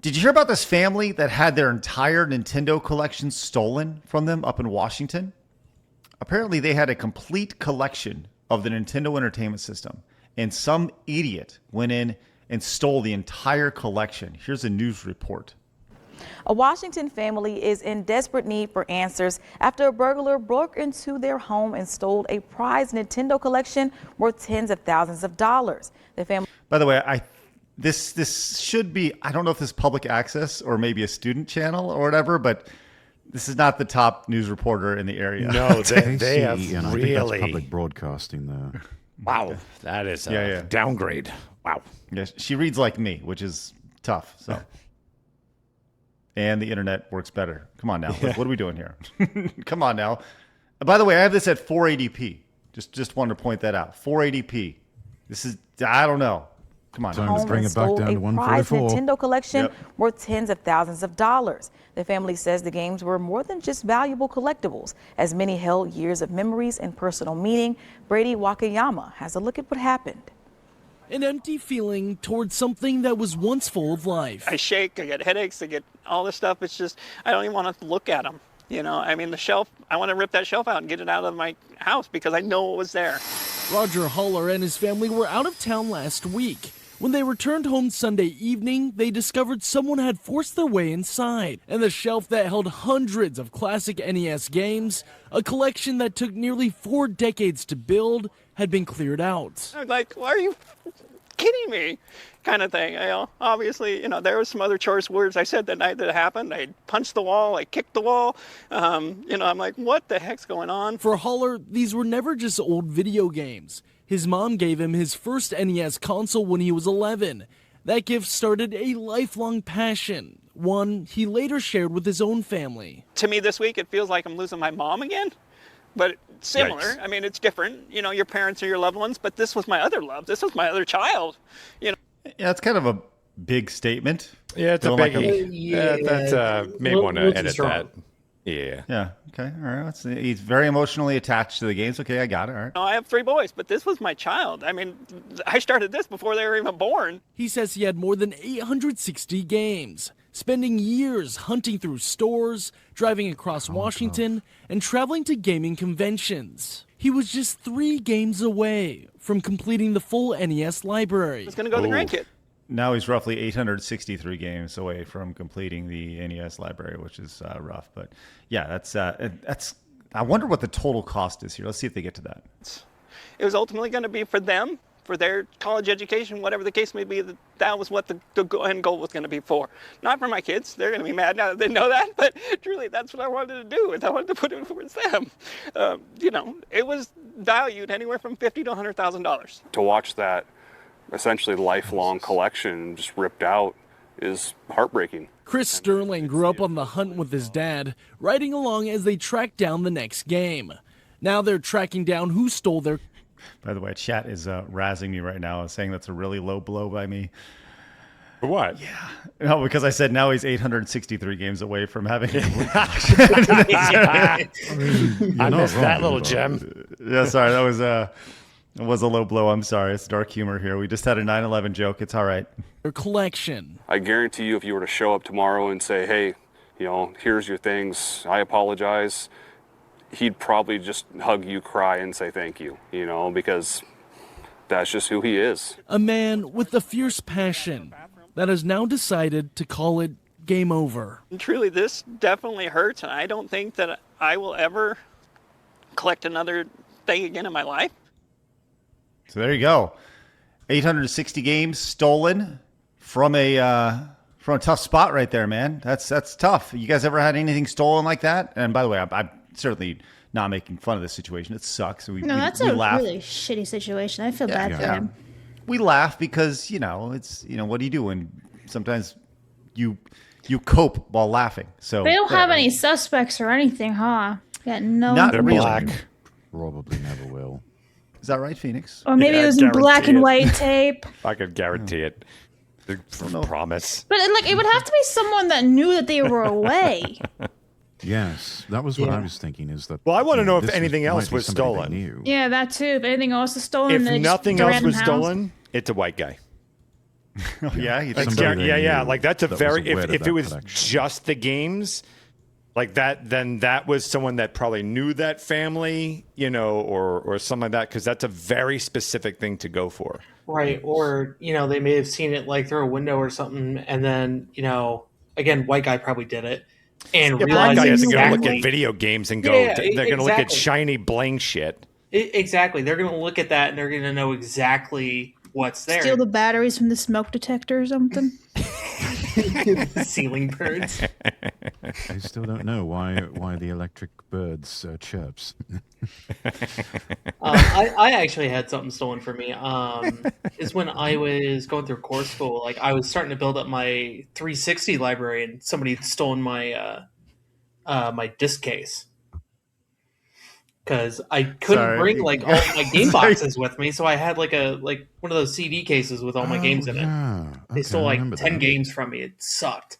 Did you hear about this family that had their entire Nintendo collection stolen from them up in Washington? Apparently, they had a complete collection of the Nintendo Entertainment System, and some idiot went in and stole the entire collection. Here's a news report. A Washington family is in desperate need for answers after a burglar broke into their home and stole a prized Nintendo collection worth tens of thousands of dollars. The family. By the way, this should be, I don't know if this is public access or maybe a student channel or whatever, but this is not the top news reporter in the area. No, they have and I think really that's public broadcasting there. Wow, that is a downgrade. Wow. Yes, she reads like me, which is tough. So, and the internet works better. Come on now, what are we doing here? Come on now. By the way, I have this at 480p. Just wanted to point that out. 480p. This is, I don't know. Come on. Time to bring it back stole down a to prized 144. Nintendo collection worth tens of thousands of dollars. The family says the games were more than just valuable collectibles, as many held years of memories and personal meaning. Brady Wakayama has a look at what happened. An empty feeling towards something that was once full of life. I shake, I get headaches, I get all this stuff. It's just, I don't even want to look at them. You know, I mean, the shelf, I want to rip that shelf out and get it out of my house because I know it was there. Roger Holler and his family were out of town last week. When they returned home Sunday evening, they discovered someone had forced their way inside, and the shelf that held hundreds of classic NES games, a collection that took nearly 4 decades to build, had been cleared out. I'm like, why are you kidding me? Kind of thing. You know, obviously, you know, there was some other choice words I said that night that it happened. I punched the wall, I kicked the wall. You know, I'm like, what the heck's going on? For Holler, these were never just old video games. His mom gave him his first NES console when he was 11. That gift started a lifelong passion, one he later shared with his own family. To me this week, it feels like I'm losing my mom again, but similar. Yikes. I mean, it's different. You know, your parents are your loved ones, but this was my other love. This was my other child, you know. Yeah, it's kind of a big statement. Yeah, it's a Feeling like biggie. That may want to edit that. Yeah. Yeah. Okay. All right. He's very emotionally attached to the games. Okay, I got it. All right. No, I have 3 boys, but this was my child. I mean, I started this before they were even born. He says he had more than 860 games, spending years hunting through stores, driving across Washington, and traveling to gaming conventions. He was just 3 games away from completing the full NES library. It's going to go to the grandkid. Now he's roughly 863 games away from completing the NES library, which is rough. But yeah, that's. I wonder what the total cost is here. Let's see if they get to that. It was ultimately going to be for them, for their college education, whatever the case may be. That was what the end goal was going to be for. Not for my kids. They're going to be mad now that they know that. But truly, that's what I wanted to do. And I wanted to put it towards them. You know, it was valued anywhere from $50,000 to $100,000. To watch that essentially lifelong collection just ripped out is heartbreaking. Chris Sterling grew up on the hunt with his dad, riding along as they tracked down the next game. Now they're tracking down who stole their... By the way, chat is razzing me right now, saying that's a really low blow by me. For what? Yeah. No, because I said now he's 863 games away from having... I missed that little gem. Yeah, sorry. That was a low blow. I'm sorry. It's dark humor here. We just had a 9/11 joke. It's all right. Their collection. I guarantee you if you were to show up tomorrow and say, hey, you know, here's your things, I apologize, he'd probably just hug you, cry, and say thank you, you know, because that's just who he is. A man with a fierce passion that has now decided to call it game over. And truly, this definitely hurts. And I don't think that I will ever collect another thing again in my life. So there you go. 860 games stolen from a tough spot right there, man. That's tough. You guys ever had anything stolen like that? And by the way, I'm certainly not making fun of this situation. It sucks. That's a really shitty situation. I feel bad for him. We laugh because, you know, it's, you know, what do you do when sometimes you cope while laughing? So they don't have any suspects or anything, huh? Got no. Not They're black. Probably never will. Is that right, Phoenix? Or maybe it was in black and white tape. I could guarantee it. Promise. But like, it would have to be someone that knew that they were away. Yes, that was what I was thinking. Is that? Well, I want to know if this anything else might be was somebody they stolen. knew. Yeah, that too. If anything else is stolen, If they just nothing ran else in was the house. stolen, it's a white guy. Oh, yeah, you think Somebody they yeah. knew Like that's a that was very aware of if that it was collection. just the games, like that, then that was someone that probably knew that family, or something like that, because that's a very specific thing to go for. Right. Or, they may have seen it like through a window or something. And then, again, white guy probably did it and Yeah, black realized guy isn't going to look exactly. at video games and go. Yeah, They're going to look at exactly. shiny bling shit. Exactly. They're going to look at that and they're going to know exactly what's there. Steal the batteries from the smoke detector or something. Ceiling birds. I still don't know why the electric birds chirps. I actually had something stolen from me. Is when I was going through core school. Like I was starting to build up my 360 library, and somebody had stolen my my disc case because I couldn't bring like all my game boxes with me, so I had like one of those CD cases with all my games in it. Yeah. They Okay, stole I like remember 10 that. games from me. It sucked.